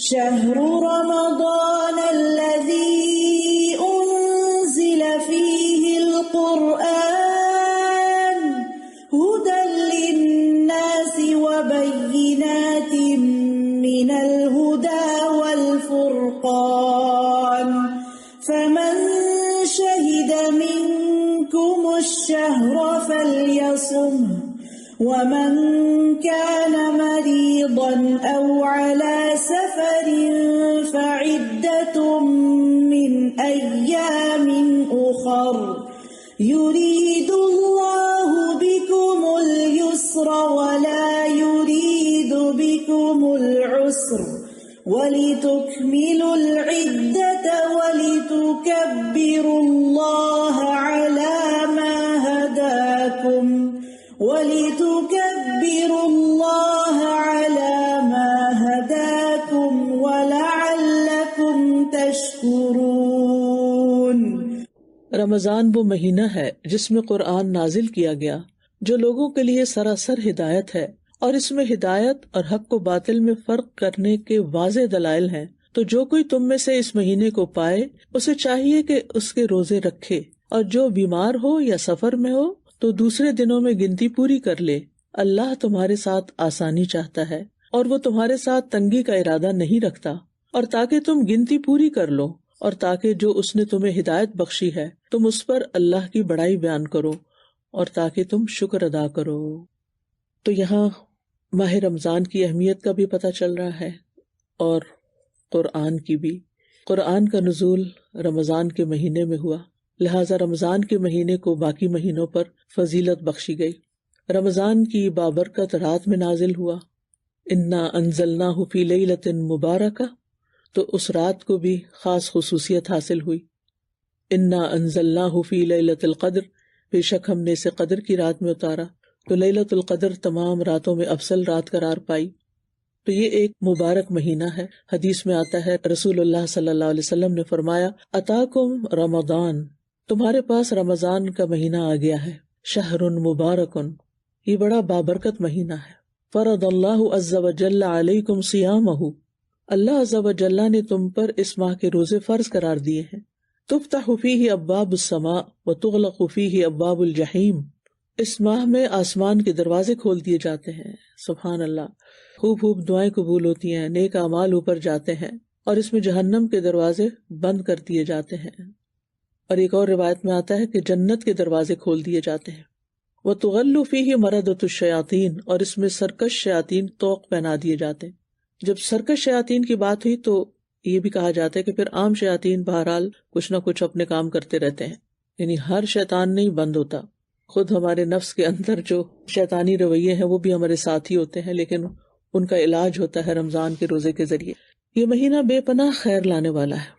شهر رمضان الذي أنزل فيه القرآن هدى للناس وبينات من الهدى والفرقان فمن شهد منكم الشهر فليصمه ومن كان مريضا أو على سفر فعدة من أيام أخر يريد الله بكم اليسر ولا يريد بكم العسر ولتكملوا العدة ولتكبروا الله على ما هداكم وَلِتُكَبِّرُوا اللَّهَ عَلَى مَا هَدَاكُمْ وَلَعَلَّكُمْ تَشْكُرُونَ۔ رمضان وہ مہینہ ہے جس میں قرآن نازل کیا گیا جو لوگوں کے لیے سراسر ہدایت ہے، اور اس میں ہدایت اور حق و باطل میں فرق کرنے کے واضح دلائل ہیں۔ تو جو کوئی تم میں سے اس مہینے کو پائے اسے چاہیے کہ اس کے روزے رکھے، اور جو بیمار ہو یا سفر میں ہو تو دوسرے دنوں میں گنتی پوری کر لے۔ اللہ تمہارے ساتھ آسانی چاہتا ہے اور وہ تمہارے ساتھ تنگی کا ارادہ نہیں رکھتا، اور تاکہ تم گنتی پوری کر لو، اور تاکہ جو اس نے تمہیں ہدایت بخشی ہے تم اس پر اللہ کی بڑائی بیان کرو، اور تاکہ تم شکر ادا کرو۔ تو یہاں ماہ رمضان کی اہمیت کا بھی پتہ چل رہا ہے، اور قرآن کی بھی۔ قرآن کا نزول رمضان کے مہینے میں ہوا، لہٰذا رمضان کے مہینے کو باقی مہینوں پر فضیلت بخشی گئی۔ رمضان کی بابرکت رات میں نازل ہوا، انا انزلناہ فی لیلۃ مبارکہ، تو اس رات کو بھی خاص خصوصیت حاصل ہوئی۔ انا انزلناہ فی لیلۃ القدر، بے شک ہم نے اسے قدر کی رات میں اتارا، تو لیلۃ القدر تمام راتوں میں افضل رات قرار پائی۔ تو یہ ایک مبارک مہینہ ہے۔ حدیث میں آتا ہے رسول اللہ صلی اللہ علیہ وسلم نے فرمایا، اتاکم رمضان، تمہارے پاس رمضان کا مہینہ آ گیا ہے، شہر مبارکن، یہ بڑا بابرکت مہینہ ہے۔ فرض اللہ عز وجل علیکم صیامہ، اللہ عز وجل نے تم پر اس ماہ کے روزے فرض قرار دیے ہیں۔ تفتح فیہ ابواب السماء وتغلق فیہ ابواب الجحیم، اس ماہ میں آسمان کے دروازے کھول دیے جاتے ہیں، سبحان اللہ، خوب خوب دعائیں قبول ہوتی ہیں، نیک اعمال اوپر جاتے ہیں، اور اس میں جہنم کے دروازے بند کر دیے جاتے ہیں۔ اور ایک اور روایت میں آتا ہے کہ جنت کے دروازے کھول دیے جاتے ہیں۔ وَتُغَلُّ فِيهِ مَرَدَةُ الشَّيَاطِينِ، اور اس میں سرکش شیاطین طوق پہنا دیے جاتے ہیں۔ جب سرکش شیاطین کی بات ہوئی تو یہ بھی کہا جاتا ہے کہ پھر عام شیاطین بہرحال کچھ نہ کچھ اپنے کام کرتے رہتے ہیں، یعنی ہر شیطان نہیں بند ہوتا، خود ہمارے نفس کے اندر جو شیطانی رویے ہیں وہ بھی ہمارے ساتھ ہی ہوتے ہیں، لیکن ان کا علاج ہوتا ہے رمضان کے روزے کے ذریعے۔ یہ مہینہ بے پناہ خیر لانے والا ہے۔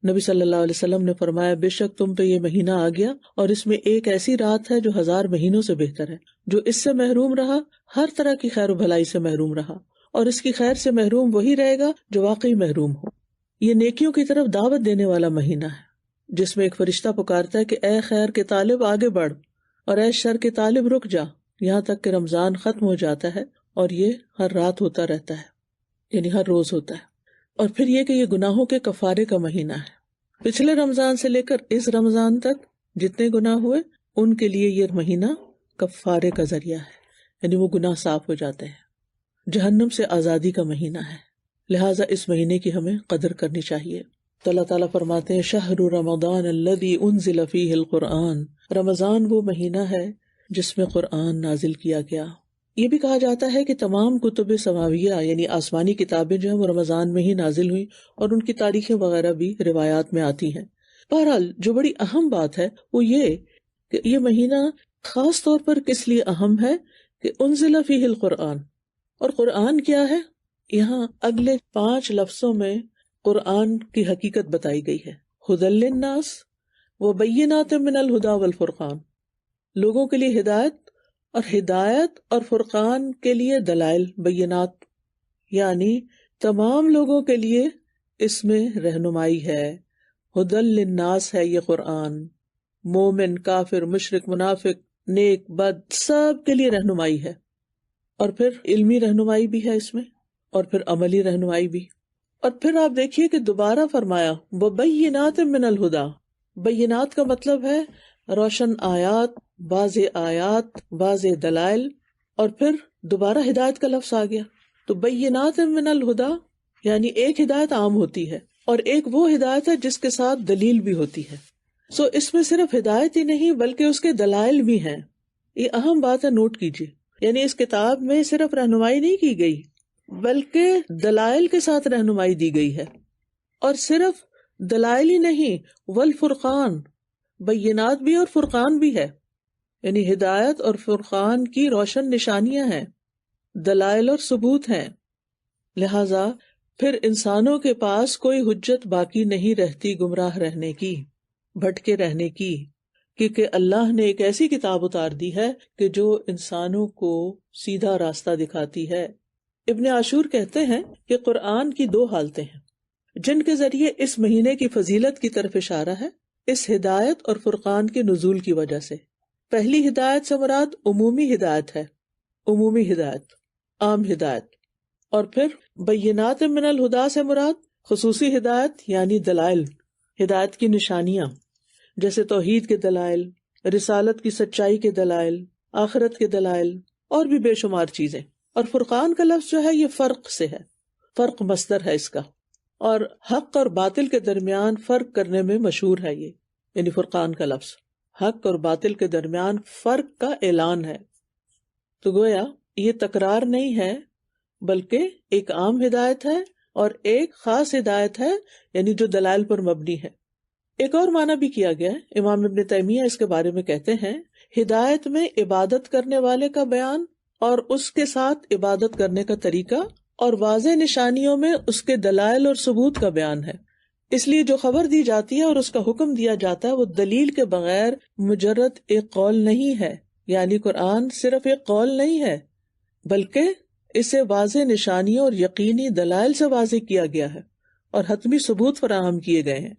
نبی صلی اللہ علیہ وسلم نے فرمایا، بے شک تم پہ یہ مہینہ آ گیا اور اس میں ایک ایسی رات ہے جو 1000 مہینوں سے بہتر ہے۔ جو اس سے محروم رہا ہر طرح کی خیر و بھلائی سے محروم رہا، اور اس کی خیر سے محروم وہی رہے گا جو واقعی محروم ہو۔ یہ نیکیوں کی طرف دعوت دینے والا مہینہ ہے، جس میں ایک فرشتہ پکارتا ہے کہ اے خیر کے طالب آگے بڑھ، اور اے شر کے طالب رک جا، یہاں تک کہ رمضان ختم ہو جاتا ہے، اور یہ ہر رات ہوتا رہتا ہے، یعنی ہر روز ہوتا ہے۔ اور پھر یہ کہ یہ گناہوں کے کفارے کا مہینہ ہے۔ پچھلے رمضان سے لے کر اس رمضان تک جتنے گناہ ہوئے ان کے لیے یہ مہینہ کفارے کا ذریعہ ہے، یعنی وہ گناہ صاف ہو جاتے ہیں۔ جہنم سے آزادی کا مہینہ ہے، لہٰذا اس مہینے کی ہمیں قدر کرنی چاہیے۔ تو اللہ تعالیٰ فرماتے ہیں، شہر رمضان الذی انزل فیہ القرآن، رمضان وہ مہینہ ہے جس میں قرآن نازل کیا گیا۔ یہ بھی کہا جاتا ہے کہ تمام کتب سماویہ یعنی آسمانی کتابیں جو ہیں وہ رمضان میں ہی نازل ہوئیں، اور ان کی تاریخیں وغیرہ بھی روایات میں آتی ہیں۔ بہرحال جو بڑی اہم بات ہے وہ یہ کہ یہ مہینہ خاص طور پر کس لیے اہم ہے کہ انزل فیہ القرآن، اور قرآن کیا ہے؟ یہاں اگلے 5 لفظوں میں قرآن کی حقیقت بتائی گئی ہے، ھدی للناس وبینات من الھدی والفرقان، لوگوں کے لیے ہدایت اور فرقان کے لیے دلائل، بینات، یعنی تمام لوگوں کے لیے اس میں رہنمائی ہے۔ ھدی للناس ہے یہ قرآن، مومن، کافر، مشرک، منافق، نیک، بد، سب کے لیے رہنمائی ہے، اور پھر علمی رہنمائی بھی ہے اس میں، اور پھر عملی رہنمائی بھی۔ اور پھر آپ دیکھیے کہ دوبارہ فرمایا وَبَيِّنَاتٍ مِّنَ الْهُدَى، بینات کا مطلب ہے روشن آیات، واضح آیات، واضح دلائل، اور پھر دوبارہ ہدایت کا لفظ آ گیا. تو بینات من الہدا یعنی ایک ہدایت عام ہوتی ہے اور ایک وہ ہدایت ہے جس کے ساتھ دلیل بھی ہوتی ہے. اس میں صرف ہدایت ہی نہیں بلکہ اس کے دلائل بھی ہیں. یہ اہم بات ہے، نوٹ کیجیے. یعنی اس کتاب میں صرف رہنمائی نہیں کی گئی بلکہ دلائل کے ساتھ رہنمائی دی گئی ہے. اور صرف دلائل ہی نہیں، والفرقان، بینات بھی اور فرقان بھی ہے. یعنی ہدایت اور فرقان کی روشن نشانیاں ہیں، دلائل اور ثبوت ہیں. لہذا پھر انسانوں کے پاس کوئی حجت باقی نہیں رہتی گمراہ رہنے کی، بھٹکے رہنے کی، کیونکہ اللہ نے ایک ایسی کتاب اتار دی ہے کہ جو انسانوں کو سیدھا راستہ دکھاتی ہے. ابن عاشور کہتے ہیں کہ قرآن کی دو حالتیں ہیں جن کے ذریعے اس مہینے کی فضیلت کی طرف اشارہ ہے، اس ہدایت اور فرقان کے نزول کی وجہ سے. پہلی ہدایت سے مراد عمومی ہدایت ہے، عمومی ہدایت، عام ہدایت. اور پھر بینات من الہدا سے مراد خصوصی ہدایت یعنی دلائل، ہدایت کی نشانیاں، جیسے توحید کے دلائل، رسالت کی سچائی کے دلائل، آخرت کے دلائل، اور بھی بے شمار چیزیں. اور فرقان کا لفظ جو ہے یہ فرق سے ہے، فرق مصدر ہے اس کا، اور حق اور باطل کے درمیان فرق کرنے میں مشہور ہے یہ، یعنی فرقان کا لفظ حق اور باطل کے درمیان فرق کا اعلان ہے. تو گویا یہ تکرار نہیں ہے بلکہ ایک عام ہدایت ہے اور ایک خاص ہدایت ہے، یعنی جو دلائل پر مبنی ہے. ایک اور معنی بھی کیا گیا ہے. امام ابن تیمیہ اس کے بارے میں کہتے ہیں ہدایت میں عبادت کرنے والے کا بیان اور اس کے ساتھ عبادت کرنے کا طریقہ، اور واضح نشانیوں میں اس کے دلائل اور ثبوت کا بیان ہے. اس لیے جو خبر دی جاتی ہے اور اس کا حکم دیا جاتا ہے وہ دلیل کے بغیر مجرد ایک قول نہیں ہے. یعنی قرآن صرف ایک قول نہیں ہے بلکہ اسے واضح نشانیوں اور یقینی دلائل سے واضح کیا گیا ہے اور حتمی ثبوت فراہم کیے گئے ہیں.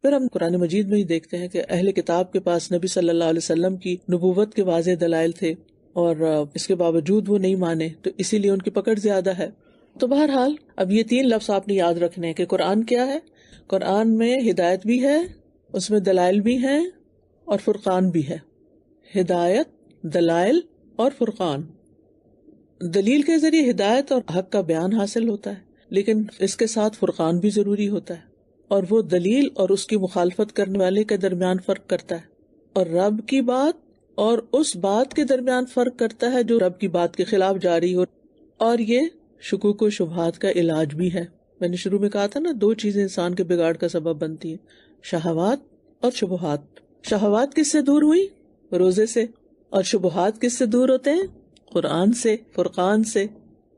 پھر ہم قرآن مجید میں ہی دیکھتے ہیں کہ اہل کتاب کے پاس نبی صلی اللہ علیہ وسلم کی نبوت کے واضح دلائل تھے اور اس کے باوجود وہ نہیں مانے، تو اسی لیے ان کی پکڑ زیادہ ہے. تو بہرحال اب یہ تین لفظ آپ نے یاد رکھنے ہیں کہ قرآن کیا ہے. قرآن میں ہدایت بھی ہے، اس میں دلائل بھی ہیں اور فرقان بھی ہے. ہدایت، دلائل اور فرقان. دلیل کے ذریعے ہدایت اور حق کا بیان حاصل ہوتا ہے، لیکن اس کے ساتھ فرقان بھی ضروری ہوتا ہے، اور وہ دلیل اور اس کی مخالفت کرنے والے کے درمیان فرق کرتا ہے، اور رب کی بات اور اس بات کے درمیان فرق کرتا ہے جو رب کی بات کے خلاف جاری ہو. اور یہ شکوک و شبہات کا علاج بھی ہے. میں نے شروع میں کہا تھا نا، دو چیزیں انسان کے بگاڑ کا سبب بنتی ہیں، شہوات اور شبہات. شہوات کس سے دور ہوئی؟ روزے سے. اور شبہات کس سے دور ہوتے ہیں؟ قرآن سے، فرقان سے.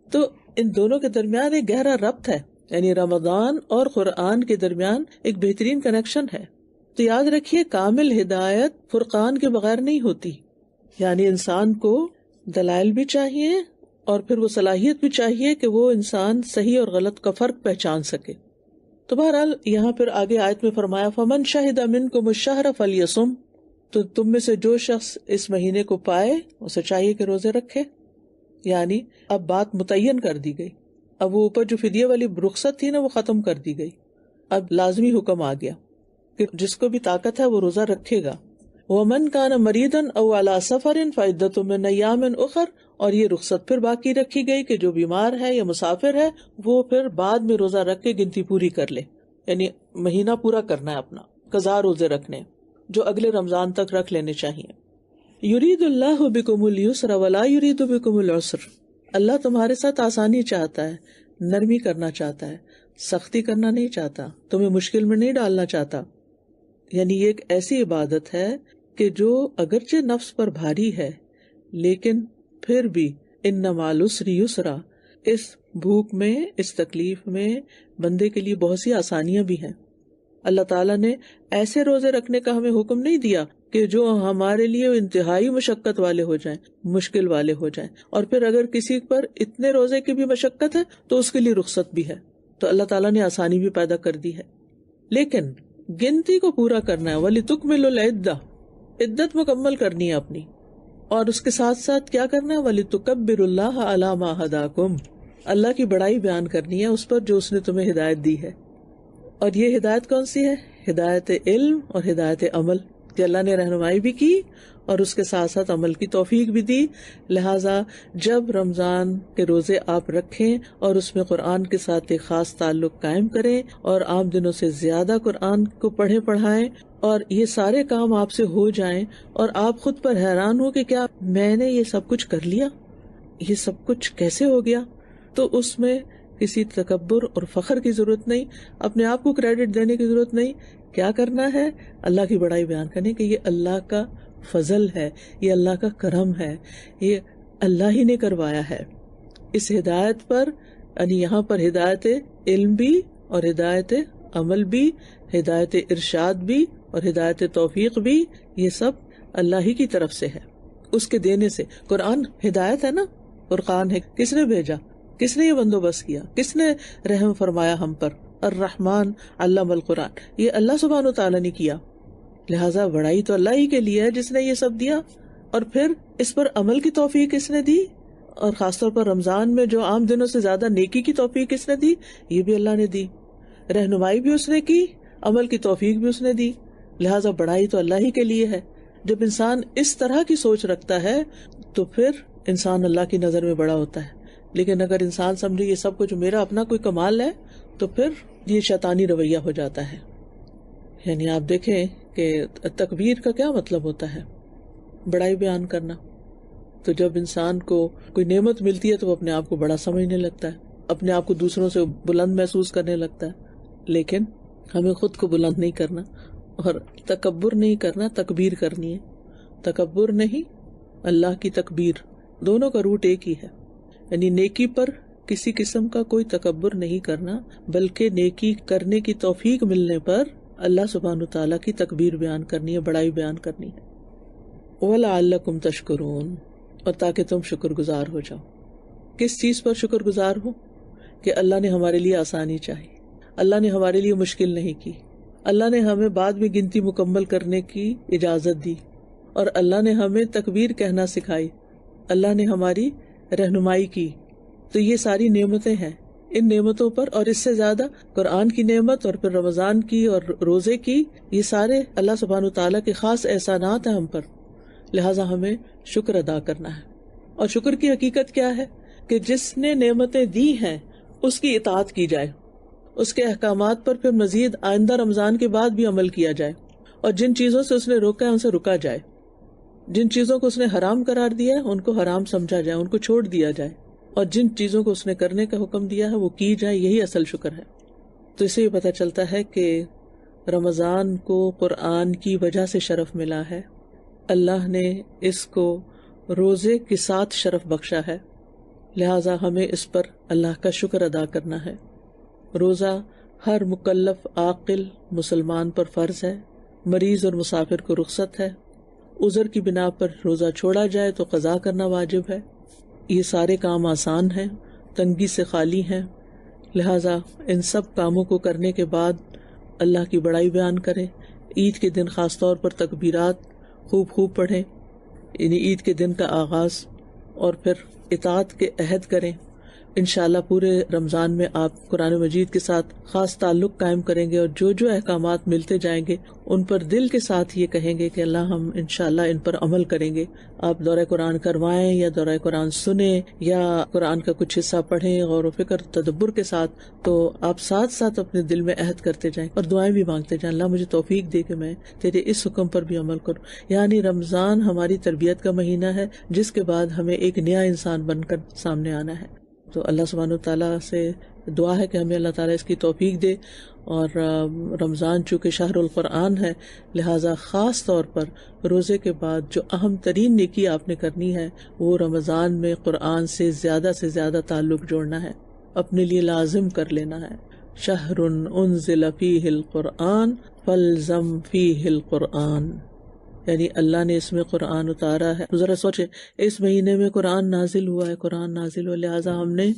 تو ان دونوں کے درمیان ایک گہرا ربط ہے، یعنی رمضان اور قرآن کے درمیان ایک بہترین کنیکشن ہے. تو یاد رکھیے کامل ہدایت فرقان کے بغیر نہیں ہوتی. یعنی انسان کو دلائل بھی چاہیے اور پھر وہ صلاحیت بھی چاہیے کہ وہ انسان صحیح اور غلط کا فرق پہچان سکے. تو بہرحال یہاں پھر آگے آیت میں فرمایا فَمَنْ شَهِدَ مِنْكُمُ الشَّهْرَ فَلْيَصُمْ، تو تم میں سے جو شخص اس مہینے کو پائے اسے چاہیے کہ روزے رکھے. یعنی اب بات متعین کر دی گئی، اب وہ اوپر جو فدیہ والی رخصت تھی نا وہ ختم کر دی گئی، اب لازمی حکم آ گیا کہ جس کو بھی طاقت ہے وہ روزہ رکھے گا. وَمَنْ كَانَ مَرِيضًا أَوْ عَلَى سَفَرٍ فَعِدَّةٌ مِّنْ أَيَّامٍ أُخَرَ، اور یہ رخصت پھر باقی رکھی گئی کہ جو بیمار ہے یا مسافر ہے وہ پھر بعد میں روزہ رکھ کے گنتی پوری کر لے. یعنی مہینہ پورا کرنا ہے اپنا، قضا روزے رکھنے جو اگلے رمضان تک رکھ لینے چاہیے. یرید اللہ بکم اليسر ولا یرید بکم العسر، اللہ تمہارے ساتھ آسانی چاہتا ہے، نرمی کرنا چاہتا ہے، سختی کرنا نہیں چاہتا، تمہیں مشکل میں نہیں ڈالنا چاہتا. یعنی یہ ایک ایسی عبادت ہے کہ جو اگرچہ نفس پر بھاری ہے لیکن پھر بھی ان مع العسر یسرا، اس بھوک میں، اس تکلیف میں بندے کے لیے بہت سی آسانیاں بھی ہیں. اللہ تعالیٰ نے ایسے روزے رکھنے کا ہمیں حکم نہیں دیا کہ جو ہمارے لیے انتہائی مشقت والے ہو جائیں، مشکل والے ہو جائیں، اور پھر اگر کسی پر اتنے روزے کی بھی مشقت ہے تو اس کے لیے رخصت بھی ہے. تو اللہ تعالیٰ نے آسانی بھی پیدا کر دی ہے، لیکن گنتی کو پورا کرنا ہے. وَلِتُكْمِلُوا الْعِدَّةَ، عدت مکمل کرنی ہے اپنی، اور اس کے ساتھ ساتھ کیا کرنا ہے؟ وَلِتُكَبِّرُوا اللَّهَ عَلَى مَا هَدَاكُمْ، اللہ کی بڑائی بیان کرنی ہے اس پر جو اس نے تمہیں ہدایت دی ہے. اور یہ ہدایت کون سی ہے؟ ہدایت علم اور ہدایت عمل، کہ اللہ نے رہنمائی بھی کی اور اس کے ساتھ ساتھ عمل کی توفیق بھی دی. لہٰذا جب رمضان کے روزے آپ رکھیں اور اس میں قرآن کے ساتھ ایک خاص تعلق قائم کریں اور عام دنوں سے زیادہ قرآن کو پڑھائیں اور یہ سارے کام آپ سے ہو جائیں اور آپ خود پر حیران ہو کہ کیا میں نے یہ سب کچھ کر لیا، یہ سب کچھ کیسے ہو گیا، تو اس میں کسی تکبر اور فخر کی ضرورت نہیں، اپنے آپ کو کریڈٹ دینے کی ضرورت نہیں. کیا کرنا ہے؟ اللہ کی بڑائی بیان کرنے کہ یہ اللہ کا فضل ہے، یہ اللہ کا کرم ہے، یہ اللہ ہی نے کروایا ہے. اس ہدایت پر یعنی یہاں پر ہدایت علم بھی اور ہدایت عمل بھی، ہدایت ارشاد بھی اور ہدایت توفیق بھی، یہ سب اللہ ہی کی طرف سے ہے، اس کے دینے سے. قرآن ہدایت ہے نا، فرقان ہے، کس نے بھیجا، کس نے یہ بندوبست کیا، کس نے رحم فرمایا ہم پر؟ الرحمن علم القرآن، یہ اللہ سبحانہ وتعالیٰ نے کیا. لہٰذا بڑائی تو اللہ ہی کے لیے ہے جس نے یہ سب دیا. اور پھر اس پر عمل کی توفیق کس نے دی؟ اور خاص طور پر رمضان میں جو عام دنوں سے زیادہ نیکی کی توفیق کس نے دی؟ یہ بھی اللہ نے دی. رہنمائی بھی اس نے کی، عمل کی توفیق بھی اس نے دی. لہٰذا بڑائی تو اللہ ہی کے لیے ہے. جب انسان اس طرح کی سوچ رکھتا ہے تو پھر انسان اللہ کی نظر میں بڑا ہوتا ہے. لیکن اگر انسان سمجھے یہ سب کچھ میرا اپنا کوئی کمال ہے تو پھر یہ شیطانی رویہ ہو جاتا ہے. یعنی آپ دیکھیں کہ تکبیر کا کیا مطلب ہوتا ہے؟ بڑائی بیان کرنا. تو جب انسان کو کوئی نعمت ملتی ہے تو وہ اپنے آپ کو بڑا سمجھنے لگتا ہے، اپنے آپ کو دوسروں سے بلند محسوس کرنے لگتا ہے. لیکن ہمیں خود کو بلند نہیں کرنا اور تکبر نہیں کرنا، تکبیر کرنی ہے. تکبر نہیں، اللہ کی تکبیر، دونوں کا روٹ ایک ہی ہے. یعنی نیکی پر کسی قسم کا کوئی تکبر نہیں کرنا، بلکہ نیکی کرنے کی توفیق ملنے پر اللہ سبحانہ تعالیٰ کی تکبیر بیان کرنی ہے، بڑائی بیان کرنی ہے. وَلَعَلَّكُمْ تَشْكُرُونَ، اور تاکہ تم شکر گزار ہو جاؤ. کس چیز پر شکر گزار ہو؟ کہ اللہ نے ہمارے لیے آسانی چاہی، اللہ نے ہمارے لیے مشکل نہیں کی، اللہ نے ہمیں بعد میں گنتی مکمل کرنے کی اجازت دی، اور اللہ نے ہمیں تکبیر کہنا سکھائی، اللہ نے ہماری رہنمائی کی. تو یہ ساری نعمتیں ہیں. ان نعمتوں پر اور اس سے زیادہ قرآن کی نعمت اور پھر رمضان کی اور روزے کی، یہ سارے اللہ سبحانہ تعالیٰ کے خاص احسانات ہیں ہم پر. لہٰذا ہمیں شکر ادا کرنا ہے. اور شکر کی حقیقت کیا ہے؟ کہ جس نے نعمتیں دی ہیں اس کی اطاعت کی جائے، اس کے احکامات پر پھر مزید آئندہ رمضان کے بعد بھی عمل کیا جائے، اور جن چیزوں سے اس نے روکا ہے ان سے رکا جائے، جن چیزوں کو اس نے حرام قرار دیا ہے ان کو حرام سمجھا جائے، ان کو چھوڑ دیا جائے، اور جن چیزوں کو اس نے کرنے کا حکم دیا ہے وہ کی جائے. یہی اصل شکر ہے. تو اسے یہ پتہ چلتا ہے کہ رمضان کو قرآن کی وجہ سے شرف ملا ہے. اللہ نے اس کو روزے کے ساتھ شرف بخشا ہے، لہٰذا ہمیں اس پر اللہ کا شکر ادا کرنا ہے. روزہ ہر مکلف عاقل مسلمان پر فرض ہے. مریض اور مسافر کو رخصت ہے. عذر کی بنا پر روزہ چھوڑا جائے تو قضا کرنا واجب ہے. یہ سارے کام آسان ہیں، تنگی سے خالی ہیں. لہٰذا ان سب کاموں کو کرنے کے بعد اللہ کی بڑائی بیان کریں. عید کے دن خاص طور پر تکبیرات خوب پڑھیں، یعنی عید کے دن کا آغاز، اور پھر اطاعت کے عہد کریں. انشاءاللہ پورے رمضان میں آپ قرآن مجید کے ساتھ خاص تعلق قائم کریں گے، اور جو احکامات ملتے جائیں گے ان پر دل کے ساتھ یہ کہیں گے کہ اللہ ہم انشاءاللہ ان پر عمل کریں گے. آپ دورہ قرآن کروائیں یا دورہ قرآن سنیں یا قرآن کا کچھ حصہ پڑھیں اور فکر تدبر کے ساتھ، تو آپ ساتھ ساتھ اپنے دل میں عہد کرتے جائیں اور دعائیں بھی مانگتے جائیں، اللہ مجھے توفیق دے کہ میں تیرے اس حکم پر بھی عمل کروں. یعنی رمضان ہماری تربیت کا مہینہ ہے جس کے بعد ہمیں ایک نیا انسان بن کر سامنے آنا ہے. تو اللہ سبحانہ تعالیٰ سے دعا ہے کہ ہمیں اللہ تعالیٰ اس کی توفیق دے. اور رمضان چونکہ شہر القرآن ہے، لہٰذا خاص طور پر روزے کے بعد جو اہم ترین نیکی آپ نے کرنی ہے وہ رمضان میں قرآن سے زیادہ تعلق جوڑنا ہے، اپنے لیے لازم کر لینا ہے. شہر انزل فیہ القرآن فالزم فیہ القرآن، یعنی اللہ نے اس میں قرآن اتارا ہے. ذرا سوچے، اس مہینے میں قرآن نازل ہوا ہے، قرآن نازل ہوا، لہٰذا ہم نے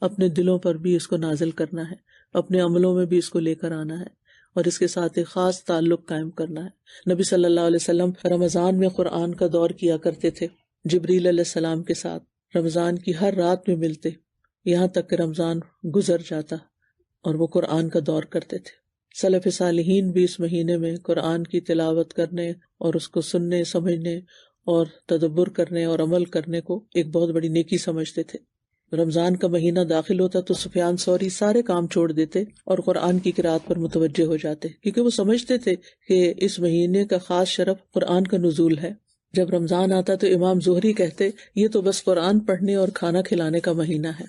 اپنے دلوں پر بھی اس کو نازل کرنا ہے، اپنے عملوں میں بھی اس کو لے کر آنا ہے، اور اس کے ساتھ ایک خاص تعلق قائم کرنا ہے. نبی صلی اللہ علیہ وسلم رمضان میں قرآن کا دور کیا کرتے تھے، جبریل علیہ السلام کے ساتھ رمضان کی ہر رات میں ملتے، یہاں تک کہ رمضان گزر جاتا اور وہ قرآن کا دور کرتے تھے۔ سلف صالحین بھی اس مہینے میں قرآن کی تلاوت کرنے اور اس کو سننے، سمجھنے اور تدبر کرنے اور عمل کرنے کو ایک بہت بڑی نیکی سمجھتے تھے۔ رمضان کا مہینہ داخل ہوتا تو سفیان ثوری سارے کام چھوڑ دیتے اور قرآن کی قرأت پر متوجہ ہو جاتے، کیونکہ وہ سمجھتے تھے کہ اس مہینے کا خاص شرف قرآن کا نزول ہے۔ جب رمضان آتا تو امام زہری کہتے یہ تو بس قرآن پڑھنے اور کھانا کھلانے کا مہینہ ہے،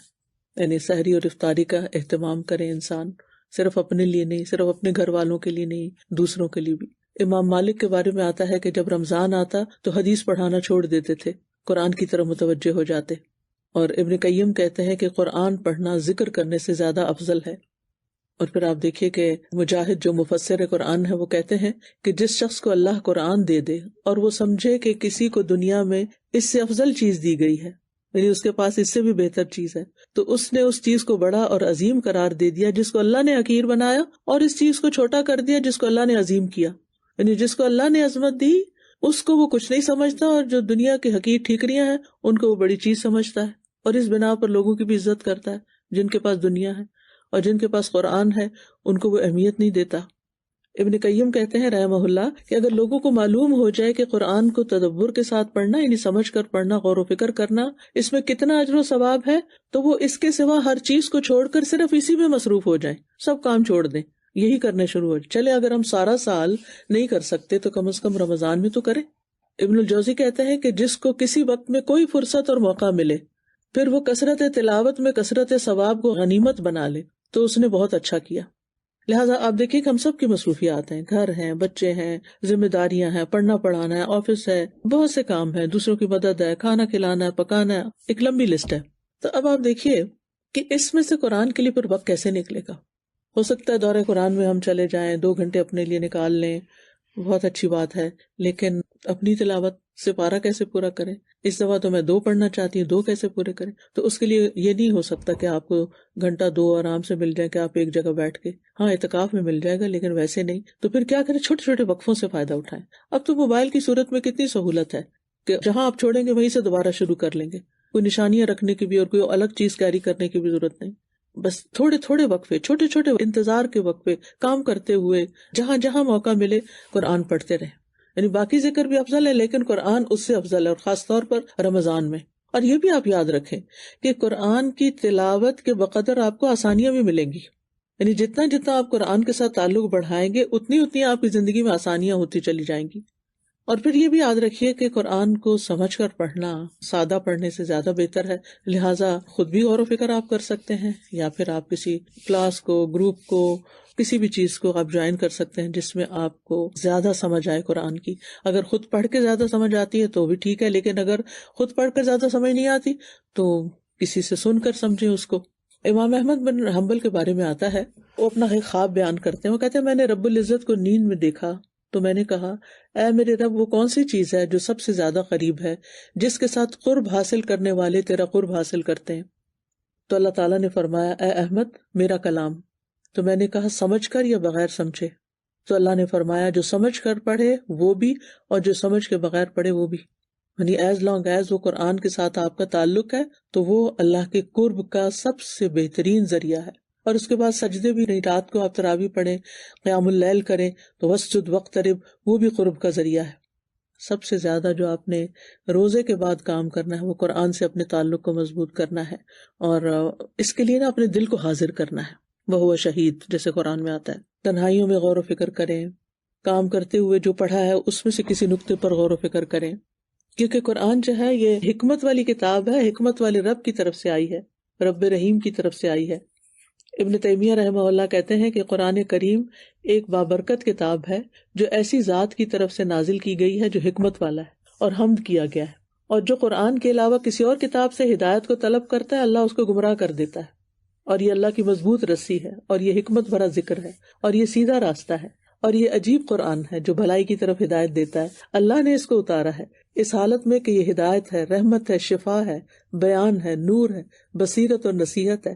یعنی سحری اور افطاری کا اہتمام کرے انسان، صرف اپنے لیے نہیں، صرف اپنے گھر والوں کے لیے نہیں، دوسروں کے لیے بھی۔ امام مالک کے بارے میں آتا ہے کہ جب رمضان آتا تو حدیث پڑھانا چھوڑ دیتے تھے، قرآن کی طرف متوجہ ہو جاتے۔ اور ابن قیم کہتے ہیں کہ قرآن پڑھنا ذکر کرنے سے زیادہ افضل ہے۔ اور پھر آپ دیکھیے کہ مجاہد جو مفسر قرآن ہے وہ کہتے ہیں کہ جس شخص کو اللہ قرآن دے دے اور وہ سمجھے کہ کسی کو دنیا میں اس سے افضل چیز دی گئی ہے، یعنی اس کے پاس اس سے بھی بہتر چیز ہے، تو اس نے اس چیز کو بڑا اور عظیم قرار دے دیا جس کو اللہ نے حقیر بنایا، اور اس چیز کو چھوٹا کر دیا جس کو اللہ نے عظیم کیا۔ یعنی جس کو اللہ نے عظمت دی اس کو وہ کچھ نہیں سمجھتا، اور جو دنیا کی حقیر ٹھیکریاں ہیں ان کو وہ بڑی چیز سمجھتا ہے، اور اس بنا پر لوگوں کی بھی عزت کرتا ہے۔ جن کے پاس دنیا ہے اور جن کے پاس قرآن ہے ان کو وہ اہمیت نہیں دیتا۔ ابن قیم کہتے ہیں رحمہ اللہ کہ اگر لوگوں کو معلوم ہو جائے کہ قرآن کو تدبر کے ساتھ پڑھنا، یعنی سمجھ کر پڑھنا، غور و فکر کرنا، اس میں کتنا اجر و ثواب ہے، تو وہ اس کے سوا ہر چیز کو چھوڑ کر صرف اسی میں مصروف ہو جائیں، سب کام چھوڑ دیں، یہی کرنے شروع ہو جائیں۔ چلے اگر ہم سارا سال نہیں کر سکتے تو کم از کم رمضان میں تو کریں۔ ابن الجوزی کہتے ہیں کہ جس کو کسی وقت میں کوئی فرصت اور موقع ملے پھر وہ کثرت تلاوت میں کثرت ثواب کو غنیمت بنا لے تو اس نے بہت اچھا کیا۔ لہٰذا آپ دیکھیے کہ ہم سب کی مصروفیات ہیں، گھر ہیں، بچے ہیں، ذمہ داریاں ہیں، پڑھنا پڑھانا ہے، آفس ہے، بہت سے کام ہیں، دوسروں کی مدد ہے، کھانا کھلانا ہے، پکانا ہے، ایک لمبی لسٹ ہے۔ تو اب آپ دیکھیے کہ اس میں سے قرآن کے لیے پھر وقت کیسے نکلے گا۔ ہو سکتا ہے دورہ قرآن میں ہم چلے جائیں، 2 گھنٹے اپنے لیے نکال لیں، بہت اچھی بات ہے، لیکن اپنی تلاوت سے پارہ کیسے پورا کریں؟ اس دفعہ تو میں 2 پڑھنا چاہتی ہوں، 2 کیسے پورے کریں؟ تو اس کے لیے یہ نہیں ہو سکتا کہ آپ کو گھنٹہ 2 آرام سے مل جائے کہ آپ ایک جگہ بیٹھ کے، ہاں اعتکاف میں مل جائے گا لیکن ویسے نہیں۔ تو پھر کیا کریں؟ چھوٹے چھوٹے وقفوں سے فائدہ اٹھائیں۔ اب تو موبائل کی صورت میں کتنی سہولت ہے کہ جہاں آپ چھوڑیں گے وہیں سے دوبارہ شروع کر لیں گے، کوئی نشانیاں رکھنے کی بھی اور کوئی الگ چیز کیری کرنے کی بھی ضرورت نہیں۔ بس تھوڑے تھوڑے وقفے، چھوٹے چھوٹے انتظار کے وقفے، کام کرتے ہوئے جہاں جہاں موقع ملے قرآن پڑھتے رہیں۔ یعنی باقی ذکر بھی افضل ہے لیکن قرآن اس سے افضل ہے، اور خاص طور پر رمضان میں۔ اور یہ بھی آپ یاد رکھیں کہ قرآن کی تلاوت کے بقدر آپ کو آسانیاں بھی ملیں گی، یعنی جتنا جتنا آپ قرآن کے ساتھ تعلق بڑھائیں گے اتنی اتنی آپ کی زندگی میں آسانیاں ہوتی چلی جائیں گی۔ اور پھر یہ بھی یاد رکھیے کہ قرآن کو سمجھ کر پڑھنا سادہ پڑھنے سے زیادہ بہتر ہے، لہٰذا خود بھی غور و فکر آپ کر سکتے ہیں، یا پھر آپ کسی کلاس کو، گروپ کو، کسی بھی چیز کو آپ جوائن کر سکتے ہیں جس میں آپ کو زیادہ سمجھ آئے قرآن کی۔ اگر خود پڑھ کے زیادہ سمجھ آتی ہے تو بھی ٹھیک ہے، لیکن اگر خود پڑھ کر زیادہ سمجھ نہیں آتی تو کسی سے سن کر سمجھیں اس کو۔ امام احمد بن حنبل کے بارے میں آتا ہے، وہ اپنا ایک خواب بیان کرتے ہیں۔ وہ کہتے ہیں میں نے رب العزت کو نیند میں دیکھا تو میں نے کہا اے میرے رب، وہ کون سی چیز ہے جو سب سے زیادہ قریب ہے، جس کے ساتھ قرب حاصل کرنے والے تیرا قرب حاصل کرتے ہیں؟ تو اللہ تعالیٰ نے فرمایا اے احمد میرا کلام۔ تو میں نے کہا سمجھ کر یا بغیر سمجھے؟ تو اللہ نے فرمایا جو سمجھ کر پڑھے وہ بھی اور جو سمجھ کے بغیر پڑھے وہ بھی، یعنی ایز لانگ ایز وہ قرآن کے ساتھ آپ کا تعلق ہے تو وہ اللہ کے قرب کا سب سے بہترین ذریعہ ہے۔ اور اس کے بعد سجدے بھی نہیں، رات کو آپ تراویح پڑھیں، قیام اللیل کریں تو وسجد وقترب، وہ بھی قرب کا ذریعہ ہے۔ سب سے زیادہ جو آپ نے روزے کے بعد کام کرنا ہے وہ قرآن سے اپنے تعلق کو مضبوط کرنا ہے، اور اس کے لیے نا اپنے دل کو حاضر کرنا ہے، وہ شہید جیسے قرآن میں آتا ہے۔ تنہائیوں میں غور و فکر کریں، کام کرتے ہوئے جو پڑھا ہے اس میں سے کسی نقطے پر غور و فکر کریں، کیونکہ قرآن جو ہے یہ حکمت والی کتاب ہے، حکمت والے رب کی طرف سے آئی ہے، رب رحیم کی طرف سے آئی ہے۔ ابن تیمیہ رحمہ اللہ کہتے ہیں کہ قرآن کریم ایک بابرکت کتاب ہے جو ایسی ذات کی طرف سے نازل کی گئی ہے جو حکمت والا ہے اور حمد کیا گیا ہے، اور جو قرآن کے علاوہ کسی اور کتاب سے ہدایت کو طلب کرتا ہے اللہ اس کو گمراہ کر دیتا ہے، اور یہ اللہ کی مضبوط رسی ہے، اور یہ حکمت بھرا ذکر ہے، اور یہ سیدھا راستہ ہے، اور یہ عجیب قرآن ہے جو بھلائی کی طرف ہدایت دیتا ہے۔ اللہ نے اس کو اتارا ہے اس حالت میں کہ یہ ہدایت ہے، رحمت ہے، شفا ہے، بیان ہے، نور ہے، بصیرت اور نصیحت ہے،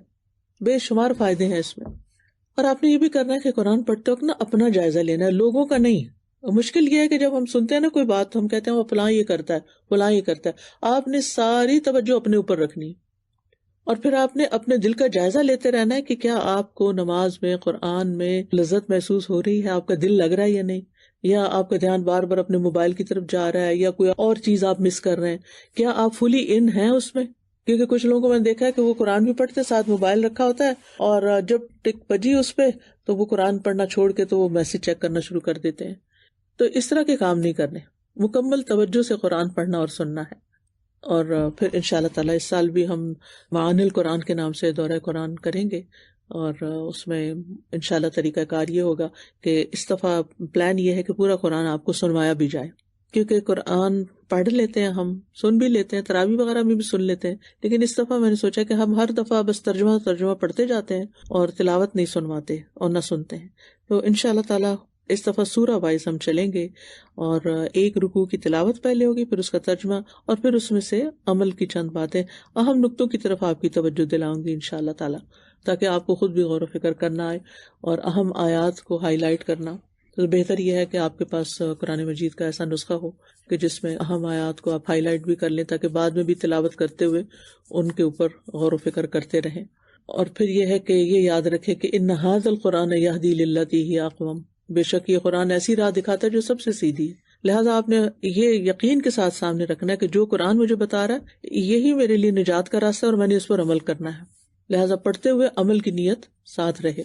بے شمار فائدے ہیں اس میں۔ اور آپ نے یہ بھی کرنا ہے کہ قرآن پڑھتے وقت نا اپنا جائزہ لینا ہے، لوگوں کا نہیں۔ مشکل یہ ہے کہ جب ہم سنتے ہیں نا کوئی بات تو ہم کہتے ہیں وہ فلاں یہ کرتا ہے، فلاں یہ کرتا ہے، آپ نے ساری توجہ اپنے اوپر رکھنی ہے، اور پھر آپ نے اپنے دل کا جائزہ لیتے رہنا ہے کہ کیا آپ کو نماز میں، قرآن میں لذت محسوس ہو رہی ہے، آپ کا دل لگ رہا ہے یا نہیں، یا آپ کا دھیان بار بار اپنے موبائل کی طرف جا رہا ہے، یا کوئی اور چیز آپ مس کر رہے ہیں، کیا آپ فلی ان ہیں اس میں؟ کیونکہ کچھ لوگوں کو میں نے دیکھا ہے کہ وہ قرآن بھی پڑھتے ساتھ موبائل رکھا ہوتا ہے، اور جب ٹک بجی اس پہ تو وہ قرآن پڑھنا چھوڑ کے تو وہ میسج چیک کرنا شروع کر دیتے ہیں. تو اس طرح کے کام نہیں کرنے، مکمل توجہ سے قرآن پڑھنا اور سننا ہے. اور پھر انشاءاللہ تعالیٰ اس سال بھی ہم معانی القرآن کے نام سے دورہ قرآن کریں گے، اور اس میں انشاءاللہ طریقہ کار یہ ہوگا کہ اس دفعہ پلان یہ ہے کہ پورا قرآن آپ کو سنوایا بھی جائے، کیونکہ قرآن پڑھ لیتے ہیں، ہم سن بھی لیتے ہیں، تراویح وغیرہ میں بھی سن لیتے ہیں، لیکن اس دفعہ میں نے سوچا کہ ہم ہر دفعہ بس ترجمہ پڑھتے جاتے ہیں اور تلاوت نہیں سنواتے اور نہ سنتے ہیں. تو انشاءاللہ تعالیٰ اس دفعہ سورہ وائز ہم چلیں گے، اور ایک رکوع کی تلاوت پہلے ہوگی، پھر اس کا ترجمہ، اور پھر اس میں سے عمل کی چند باتیں، اہم نقطوں کی طرف آپ کی توجہ دلاؤں گی انشاءاللہ تعالیٰ، تاکہ آپ کو خود بھی غور و فکر کرنا آئے اور اہم آیات کو ہائی لائٹ کرنا. تو بہتر یہ ہے کہ آپ کے پاس قرآن مجید کا ایسا نسخہ ہو کہ جس میں اہم آیات کو آپ ہائی لائٹ بھی کر لیں، تاکہ بعد میں بھی تلاوت کرتے ہوئے ان کے اوپر غور و فکر کرتے رہیں. اور پھر یہ ہے کہ یہ یاد رکھے کہ ان ھذا القرآن یہدی للتی ہی اقوم، بے شک یہ قرآن ایسی راہ دکھاتا ہے جو سب سے سیدھی ہے. لہٰذا آپ نے یہ یقین کے ساتھ سامنے رکھنا ہے کہ جو قرآن مجھے بتا رہا ہے یہی میرے لیے نجات کا راستہ ہے، اور میں نے اس پر عمل کرنا ہے. لہٰذا پڑھتے ہوئے عمل کی نیت ساتھ رہے.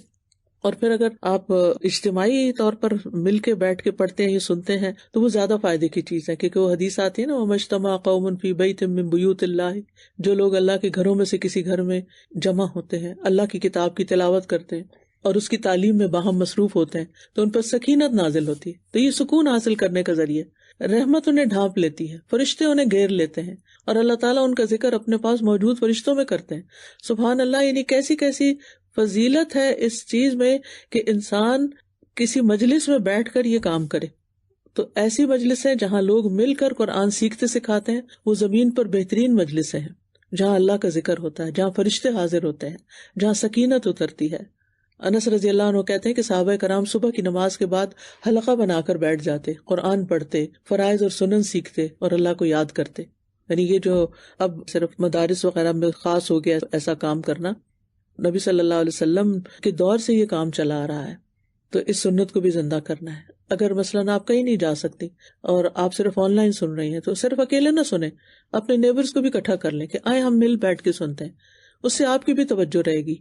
اور پھر اگر آپ اجتماعی طور پر مل کے بیٹھ کے پڑھتے ہیں یا سنتے ہیں تو وہ زیادہ فائدے کی چیز ہے، کیونکہ وہ حدیث آتی ہے نا، وَمَا اجْتَمَعَ قَوْمٌ فِي بَيْتٍ مِّن بُيُوتِ اللَّهِ، جو لوگ اللہ کے گھروں میں سے کسی گھر میں جمع ہوتے ہیں، اللہ کی کتاب کی تلاوت کرتے ہیں اور اس کی تعلیم میں باہم مصروف ہوتے ہیں، تو ان پر سکینت نازل ہوتی ہے. تو یہ سکون حاصل کرنے کا ذریعہ، رحمت انہیں ڈھانپ لیتی ہے، فرشتے انہیں گھیر لیتے ہیں، اور اللہ تعالیٰ ان کا ذکر اپنے پاس موجود فرشتوں میں کرتے ہیں. سبحان اللہ، یعنی کیسی کیسی فضیلت ہے اس چیز میں کہ انسان کسی مجلس میں بیٹھ کر یہ کام کرے. تو ایسی مجلسیں جہاں لوگ مل کر قرآن سیکھتے سکھاتے ہیں، وہ زمین پر بہترین مجلسیں ہیں، جہاں اللہ کا ذکر ہوتا ہے، جہاں فرشتے حاضر ہوتے ہیں، جہاں سکینت اترتی ہے. انس رضی اللہ عنہ کہتے ہیں کہ صحابہ کرام صبح کی نماز کے بعد حلقہ بنا کر بیٹھ جاتے، قرآن پڑھتے، فرائض اور سنن سیکھتے اور اللہ کو یاد کرتے. یعنی یہ جو اب صرف مدارس وغیرہ میں خاص ہو گیا ایسا کام کرنا، نبی صلی اللہ علیہ وسلم کے دور سے یہ کام چلا آ رہا ہے. تو اس سنت کو بھی زندہ کرنا ہے. اگر مثلاً آپ کہیں نہیں جا سکتی اور آپ صرف آن لائن سن رہی ہیں تو صرف اکیلے نہ سنیں، اپنے نیبرز کو بھی اکٹھا کر لیں کہ آئے ہم مل بیٹھ کے سنتے ہیں. اس سے آپ کی بھی توجہ رہے گی.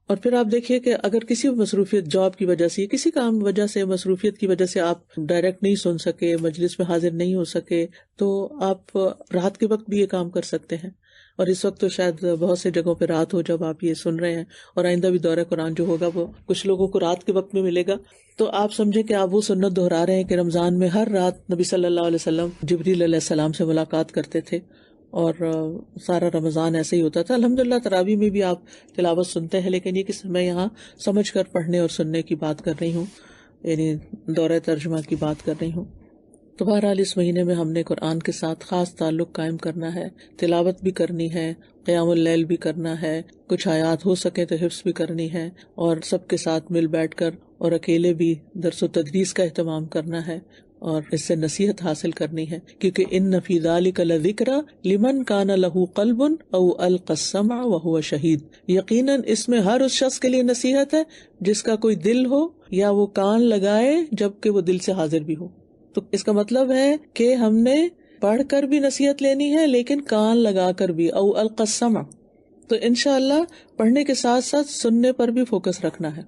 اور پھر آپ دیکھیے کہ اگر کسی مصروفیت، جاب کی وجہ سے، کسی کام وجہ سے، مصروفیت کی وجہ سے آپ ڈائریکٹ نہیں سن سکے، مجلس میں حاضر نہیں ہو سکے، تو آپ رات کے وقت بھی یہ کام کر سکتے ہیں. اور اس وقت تو شاید بہت سے جگہوں پہ رات ہو جب آپ یہ سن رہے ہیں، اور آئندہ بھی دورہ قرآن جو ہوگا وہ کچھ لوگوں کو رات کے وقت میں ملے گا. تو آپ سمجھیں کہ آپ وہ سنت دہرا رہے ہیں کہ رمضان میں ہر رات نبی صلی اللہ علیہ وسلم جبریل علیہ السلام سے ملاقات کرتے تھے، اور سارا رمضان ایسے ہی ہوتا تھا. الحمدللہ تراویح میں بھی آپ تلاوت سنتے ہیں، لیکن یہ کہ میں یہاں سمجھ کر پڑھنے اور سننے کی بات کر رہی ہوں، یعنی دورہ ترجمہ کی بات کر رہی ہوں. تو بہرحال اس مہینے میں ہم نے قرآن کے ساتھ خاص تعلق قائم کرنا ہے، تلاوت بھی کرنی ہے، قیام اللیل بھی کرنا ہے، کچھ آیات ہو سکے تو حفظ بھی کرنی ہے، اور سب کے ساتھ مل بیٹھ کر اور اکیلے بھی درس و تدریس کا اہتمام کرنا ہے، اور اس سے نصیحت حاصل کرنی ہے. کیونکہ ان فی ذلک لذکر لمن کان لہ قلب او القی السمع وہو شہید، یقیناً اس میں ہر اس شخص کے لیے نصیحت ہے جس کا کوئی دل ہو یا وہ کان لگائے جبکہ وہ دل سے حاضر بھی ہو. تو اس کا مطلب ہے کہ ہم نے پڑھ کر بھی نصیحت لینی ہے لیکن کان لگا کر بھی، او القی السمع. تو انشاءاللہ پڑھنے کے ساتھ ساتھ سننے پر بھی فوکس رکھنا ہے.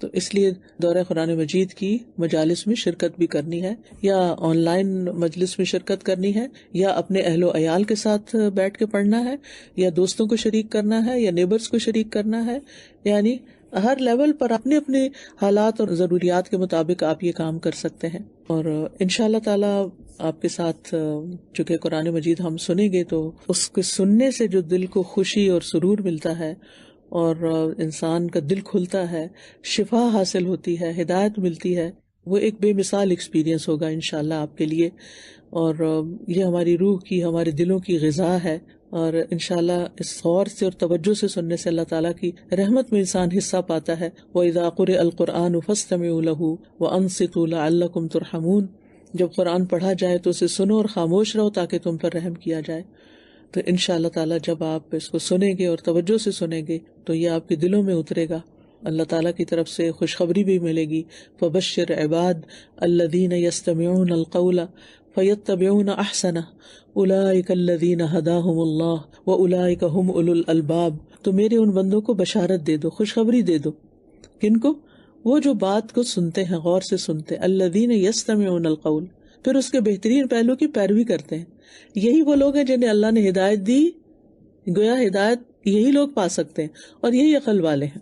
تو اس لیے دورہ قرآن مجید کی مجالس میں شرکت بھی کرنی ہے، یا آن لائن مجلس میں شرکت کرنی ہے، یا اپنے اہل و عیال کے ساتھ بیٹھ کے پڑھنا ہے، یا دوستوں کو شریک کرنا ہے، یا نیبرز کو شریک کرنا ہے. یعنی ہر لیول پر اپنے اپنے حالات اور ضروریات کے مطابق آپ یہ کام کر سکتے ہیں. اور انشاءاللہ تعالیٰ آپ کے ساتھ چونکہ قرآن مجید ہم سنیں گے تو اس کے سننے سے جو دل کو خوشی اور سرور ملتا ہے، اور انسان کا دل کھلتا ہے، شفا حاصل ہوتی ہے، ہدایت ملتی ہے، وہ ایک بے مثال ایکسپیرینس ہوگا انشاءاللہ آپ کے لیے. اور یہ ہماری روح کی، ہمارے دلوں کی غذا ہے، اور انشاءاللہ اس غور سے اور توجہ سے سننے سے اللہ تعالیٰ کی رحمت میں انسان حصہ پاتا ہے. وَإِذَا قُرِئَ الْقُرْآنُ فَاسْتَمِعُوا لَهُ وَأَنصِتُوا لَعَلَّكُمْ تُرْحَمُونَ. جب قرآن پڑھا جائے تو اسے سنو اور خاموش رہو تاکہ تم پر رحم کیا جائے. تو انشاءاللہ تعالیٰ جب آپ اس کو سنیں گے اور توجہ سے سنیں گے تو یہ آپ کے دلوں میں اترے گا. اللہ تعالیٰ کی طرف سے خوشخبری بھی ملے گی. فبشر عباد الذین یستمعون القول فیتبعون احسنہ اولئک الذین ہداہم اللہ واولئک هم اولو الالباب. تو میرے ان بندوں کو بشارت دے دو، خوشخبری دے دو. کن کو؟ وہ جو بات کو سنتے ہیں، غور سے سنتے. الذین یستمعون القول، پھر اس کے بہترین پہلو کی پیروی کرتے ہیں. یہی وہ لوگ ہیں جنہیں اللہ نے ہدایت دی. گویا ہدایت یہی لوگ پا سکتے ہیں اور یہی عقل والے ہیں.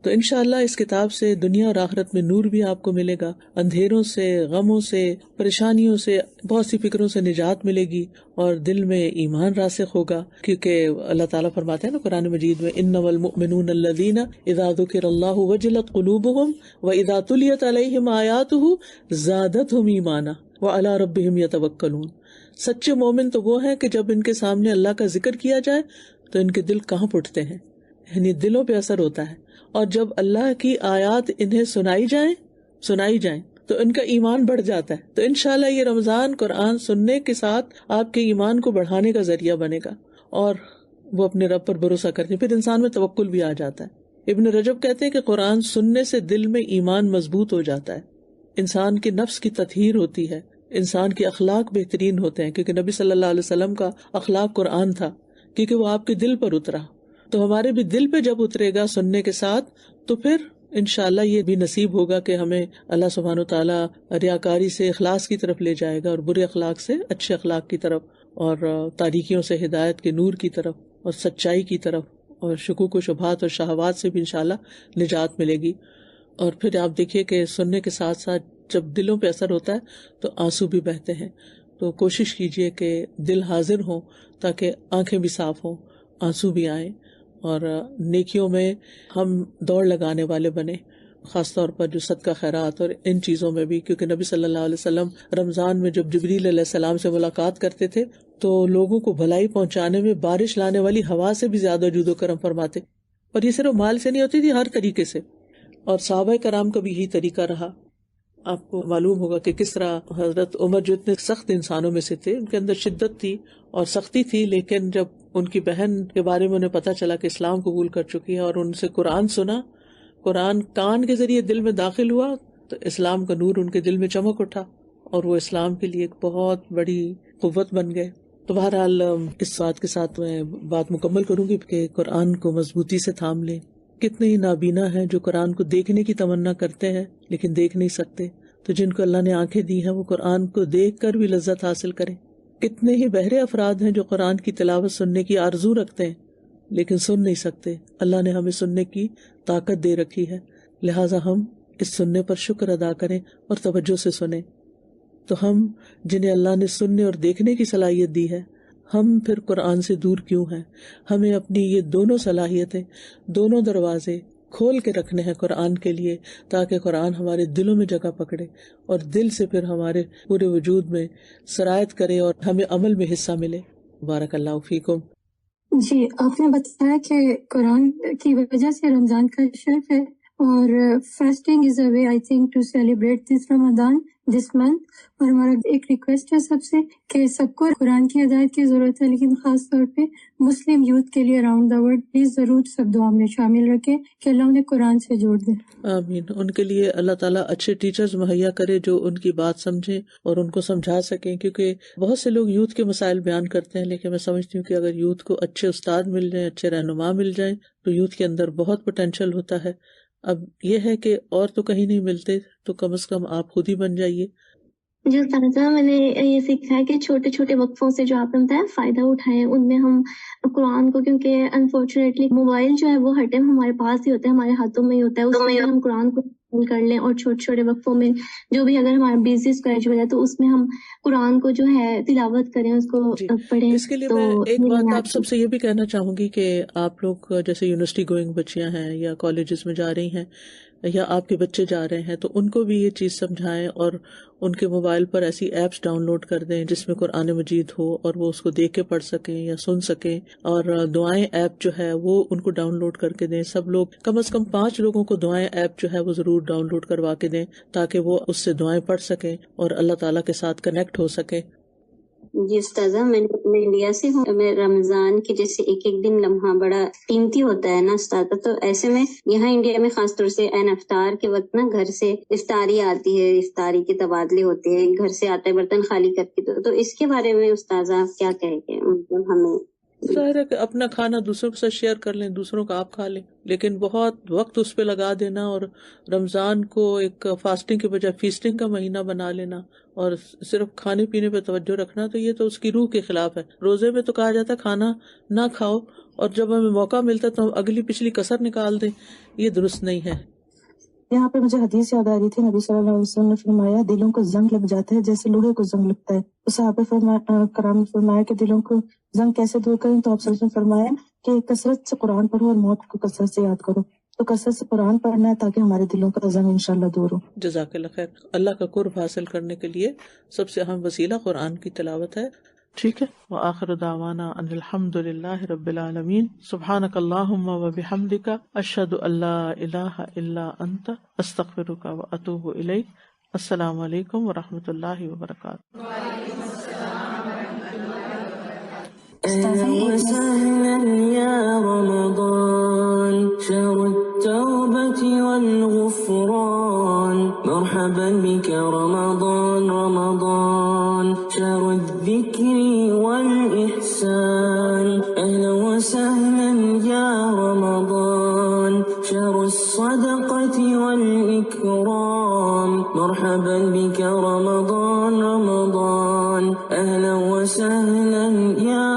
تو انشاءاللہ اس کتاب سے دنیا اور آخرت میں نور بھی آپ کو ملے گا. اندھیروں سے، غموں سے، پریشانیوں سے، بہت سی فکروں سے نجات ملے گی اور دل میں ایمان راسخ ہوگا. کیونکہ اللہ تعالیٰ فرماتے ہیں نا قرآن مجید میں، انما المؤمنون الذین اذا ذکر اللہ وجلت قلوبہم واذا تلیت علیہم آیاتہ زادتہم ایمانا وعلی ربہم یتوکلون. سچے مومن تو وہ ہیں کہ جب ان کے سامنے اللہ کا ذکر کیا جائے تو ان کے دل کانپ اٹھتے ہیں، یعنی دلوں پہ اثر ہوتا ہے. اور جب اللہ کی آیات انہیں سنائی جائیں تو ان کا ایمان بڑھ جاتا ہے. تو انشاءاللہ یہ رمضان قرآن سننے کے ساتھ آپ کے ایمان کو بڑھانے کا ذریعہ بنے گا اور وہ اپنے رب پر بھروسہ کرتے ہیں. پھر انسان میں توکل بھی آ جاتا ہے. ابن رجب کہتے ہیں کہ قرآن سننے سے دل میں ایمان مضبوط ہو جاتا ہے، انسان کے نفس کی تطہیر ہوتی ہے، انسان کے اخلاق بہترین ہوتے ہیں. کیونکہ نبی صلی اللہ علیہ وسلم کا اخلاق قرآن تھا، کیونکہ وہ آپ کے دل پر اترا. تو ہمارے بھی دل پہ جب اترے گا سننے کے ساتھ تو پھر انشاءاللہ یہ بھی نصیب ہوگا کہ ہمیں اللہ سبحانہ وتعالیٰ ریاکاری سے اخلاص کی طرف لے جائے گا اور برے اخلاق سے اچھے اخلاق کی طرف اور تاریکیوں سے ہدایت کے نور کی طرف اور سچائی کی طرف اور شکوک و شبہات اور شہوات سے بھی انشاءاللہ نجات ملے گی. اور پھر آپ دیکھیے کہ سننے کے ساتھ ساتھ جب دلوں پہ اثر ہوتا ہے تو آنسو بھی بہتے ہیں. تو کوشش کیجئے کہ دل حاضر ہوں تاکہ آنکھیں بھی صاف ہوں، آنسو بھی آئیں اور نیکیوں میں ہم دوڑ لگانے والے بنے، خاص طور پر جو صدقہ خیرات اور ان چیزوں میں بھی. کیونکہ نبی صلی اللہ علیہ وسلم رمضان میں جب جبریل علیہ السلام سے ملاقات کرتے تھے تو لوگوں کو بھلائی پہنچانے میں بارش لانے والی ہوا سے بھی زیادہ جود و کرم فرماتے. اور یہ صرف مال سے نہیں ہوتی تھی، ہر طریقے سے. اور صحابہ کرام کا بھی یہی طریقہ رہا. آپ کو معلوم ہوگا کہ کس طرح حضرت عمر جو اتنے سخت انسانوں میں سے تھے، ان کے اندر شدت تھی اور سختی تھی، لیکن جب ان کی بہن کے بارے میں انہیں پتا چلا کہ اسلام قبول کر چکی ہے اور ان سے قرآن سنا، قرآن کان کے ذریعے دل میں داخل ہوا تو اسلام کا نور ان کے دل میں چمک اٹھا اور وہ اسلام کے لیے ایک بہت بڑی قوت بن گئے. تو بہرحال اس بات کے ساتھ میں بات مکمل کروں گی کہ قرآن کو مضبوطی سے تھام لیں. کتنے ہی نابینا ہیں جو قرآن کو دیکھنے کی تمنا کرتے ہیں لیکن دیکھ نہیں سکتے. تو جن کو اللہ نے آنکھیں دی ہیں وہ قرآن کو دیکھ کر بھی لذت حاصل کریں. کتنے ہی بہرے افراد ہیں جو قرآن کی تلاوت سننے کی آرزو رکھتے ہیں لیکن سن نہیں سکتے. اللہ نے ہمیں سننے کی طاقت دے رکھی ہے، لہٰذا ہم اس سننے پر شکر ادا کریں اور توجہ سے سنیں. تو ہم جنہیں اللہ نے سننے اور دیکھنے کی صلاحیت دی ہے، ہم پھر قرآن سے دور کیوں ہیں؟ ہمیں اپنی یہ دونوں صلاحیتیں، دونوں دروازے کھول کے رکھنے ہیں قرآن کے لیے، تاکہ قرآن ہمارے دلوں میں جگہ پکڑے اور دل سے پھر ہمارے پورے وجود میں سرایت کرے اور ہمیں عمل میں حصہ ملے. بارک اللہ فیکم. جی، آپ نے بتایا کہ قرآن کی وجہ سے رمضان کا شرف ہے اور fasting is a way I think to celebrate this Ramadan this month. اور ہمارا ایک ریکویسٹ ہے سب سے کہ سب کو قرآن کی ہدایت کی ضرورت ہے، لیکن خاص طور پہ مسلم یوتھ کے لیے اراؤنڈ دا ورلڈ پلیز ضرور سب دعا میں شامل رکھیں کہ اللہ انہیں قرآن سے جوڑ دے. آمین. ان کے لیے اللہ تعالیٰ اچھے ٹیچرز مہیا کرے جو ان کی بات سمجھیں اور ان کو سمجھا سکیں. کیونکہ بہت سے لوگ یوتھ کے مسائل بیان کرتے ہیں لیکن میں سمجھتی ہوں کہ اگر یوتھ کو اچھے استاد مل جائیں، اچھے رہنما مل جائیں تو یوتھ کے اندر بہت پوٹینشیل ہوتا ہے. اب یہ ہے کہ اور تو کہیں نہیں ملتے تو کم از کم آپ خود ہی بن جائیے. جو استاذہ میں نے یہ سیکھا ہے کہ چھوٹے چھوٹے وقفوں سے جو آپ نے بتایا فائدہ اٹھائیں، ان میں ہم قرآن کو، کیونکہ انفارچونیٹلی موبائل جو ہے وہ ہر ٹائم ہمارے پاس ہی ہوتا ہے، ہمارے ہاتھوں میں ہی ہوتا ہے، اس میں ہم قرآن کو کر لیں اور چھوٹے چھوٹے وقفوں میں جو بھی اگر ہمارا بزی اسکیجول ہے تو اس میں ہم قرآن کو جو ہے تلاوت کریں، اس کو پڑھیں. اس کے لیے میں ایک بات آپ سب سے یہ بھی کہنا چاہوں گی کہ آپ لوگ جیسے یونیورسٹی گوئنگ بچیاں ہیں یا کالجز میں جا رہی ہیں یا آپ کے بچے جا رہے ہیں تو ان کو بھی یہ چیز سمجھائیں اور ان کے موبائل پر ایسی ایپس ڈاؤن لوڈ کر دیں جس میں قرآن مجید ہو اور وہ اس کو دیکھ کے پڑھ سکیں یا سن سکیں. اور دعائیں ایپ جو ہے وہ ان کو ڈاؤن لوڈ کر کے دیں. سب لوگ کم از کم 5 لوگوں کو دعائیں ایپ جو ہے وہ ضرور ڈاؤن لوڈ کروا کے دیں تاکہ وہ اس سے دعائیں پڑھ سکیں اور اللہ تعالیٰ کے ساتھ کنیکٹ ہو سکیں. جی استاذہ، میں انڈیا سے ہوں. میں رمضان کے جیسے ایک ایک دن لمحہ بڑا قیمتی ہوتا ہے نا استاذہ، تو ایسے میں یہاں انڈیا میں خاص طور سے این افطار کے وقت نا گھر سے افطاری آتی ہے، افطاری کے تبادلے ہوتے ہیں، گھر سے آتا ہے برتن خالی کر کے، تو اس کے بارے میں استاذہ آپ کیا کہیں گے؟ مطلب ہمیں ظاہر ہے کہ اپنا کھانا دوسروں کے ساتھ شیئر کر لیں، دوسروں کا آپ کھا لیں، لیکن بہت وقت اس پہ لگا دینا اور رمضان کو ایک فاسٹنگ کے بجائے فیسٹنگ کا مہینہ بنا لینا اور صرف کھانے پینے پہ توجہ رکھنا، تو یہ تو اس کی روح کے خلاف ہے. روزے میں تو کہا جاتا ہے کھانا نہ کھاؤ اور جب ہمیں موقع ملتا تو ہم اگلی پچھلی کسر نکال دیں، یہ درست نہیں ہے. یہاں پہ مجھے حدیث یاد آ رہی تھی، نبی صلی اللہ علیہ وسلم نے فرمایا دلوں کو زنگ لگ جاتا ہے جیسے لوہے کو زنگ لگتا ہے. تو صحابہ کرام نے فرمایا کہ دلوں کو زنگ کیسے دور کریں؟ تو آپ صلی اللہ علیہ وسلم نے فرمایا کہ کثرت سے قرآن پڑھو اور موت کو کثرت سے یاد کرو. تو کثرت سے قرآن پڑھنا ہے تاکہ ہمارے دلوں کا زنگ انشاءاللہ دور ہو. جزاک اللہ خیر. اللہ کا قرب حاصل کرنے کے لیے سب سے اہم وسیلہ قرآن کی تلاوت ہے. ٹھیک ہے. وآخر دعوانا ان الحمد للہ رب العالمین. سبحانک اللہم وبحمدک اشہد ان لا الہ الا انت استغفرک واتوب الیک. السلام علیکم ورحمۃ اللہ وبرکاتہ. أهلا وسهلا يا رمضان، شهر التوبة والغفران، مرحبا بك رمضان رمضان، شهر الذكر والإحسان. أهلا وسهلا يا رمضان، شهر الصدقة والإكرام، مرحبا بك رمضان رمضان. أهلا وسهلا يا